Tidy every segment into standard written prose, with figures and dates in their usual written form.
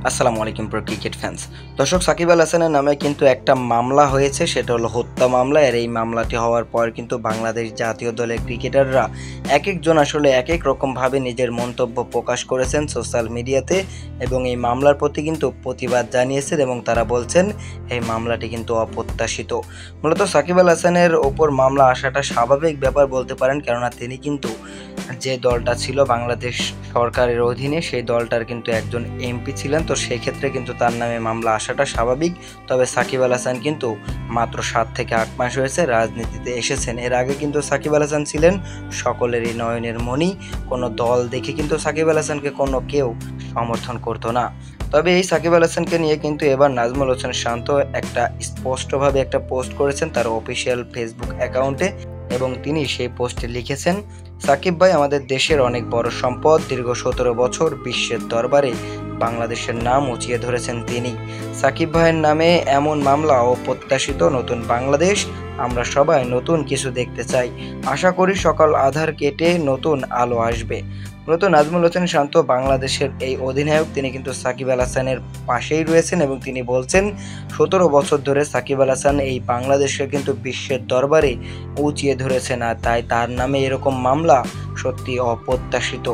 আসসালামু আলাইকুম প্রিয় ক্রিকেট ফ্যান্স। দর্শক, সাকিব আল হাসানের নামে কিন্তু একটা মামলা হয়েছে, সেটা হলো হত্যা মামলা। আর এই মামলাটি হওয়ার পর কিন্তু বাংলাদেশ জাতীয় দলের ক্রিকেটাররা এক একজন আসলে এক এক রকমভাবে নিজের মন্তব্য প্রকাশ করেছেন সোশ্যাল মিডিয়াতে এবং এই মামলার প্রতি কিন্তু প্রতিবাদ জানিয়েছেন এবং তারা বলছেন এই মামলাটি কিন্তু অপ্রত্যাশিত। মূলত সাকিব আল হাসানের ওপর মামলা আসাটা স্বাভাবিক ব্যাপার বলতে পারেন, কেননা তিনি কিন্তু যে দলটা ছিল বাংলাদেশ সরকারের অধীনে সেই দলটার কিন্তু একজন এমপি ছিলেন। তো সেই ক্ষেত্রে কিন্তু তার নামে মামলা আসাটা স্বাভাবিক। তবে সাকিব আল হাসান কিন্তু মাত্র 7 থেকে 8 মাস হয়েছে রাজনীতিতে এসেছেন। এর আগে কিন্তু সাকিব আল হাসান ছিলেন সকলেরই নয়নের মণি। কোনো দল দেখে কিন্তু সাকিব আল হাসানকে কোনো কেউ সমর্থন করতো না। তবে এই সাকিব আল হাসানকে নিয়ে কিন্তু এবার নাজমুল হোসেন শান্ত একটা স্পষ্টভাবে একটা পোস্ট করেছেন তার অফিসিয়াল ফেসবুক অ্যাকাউন্টে এবং তিনি সেই পোস্টে লিখেছেন, সাকিব ভাই আমাদের দেশের অনেক বড় সম্পদ। দীর্ঘ 17 বছর বিশ্বের দরবারে বাংলাদেশের নাম উঁচিয়ে ধরেছেন তিনি। সাকিব ভাইয়ের নামে এমন মামলা অপ্রত্যাশিত। নতুন বাংলাদেশ, আমরা সবাই নতুন কিছু দেখতে চাই। আশা করি সকাল আঁধার কেটে নতুন আলো আসবে। মূলত নাজমুল হোসেন শান্ত বাংলাদেশের এই অধিনায়ক, তিনি কিন্তু সাকিব আল হাসানের পাশেই রয়েছেন এবং তিনি বলছেন 17 বছর ধরে সাকিব আল হাসান এই বাংলাদেশকে কিন্তু বিশ্বের দরবারে উঁচিয়ে ধরেছেন, আর তাই তার নামে এরকম মামলা সত্যি অপ্রত্যাশিত।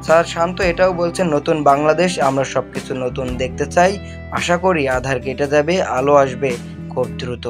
স্যার শান্ত এটাও বলছেন, নতুন বাংলাদেশ, আমরা সবকিছু নতুন দেখতে চাই। আশা করি আঁধার কেটে যাবে, আলো আসবে খুব দ্রুত।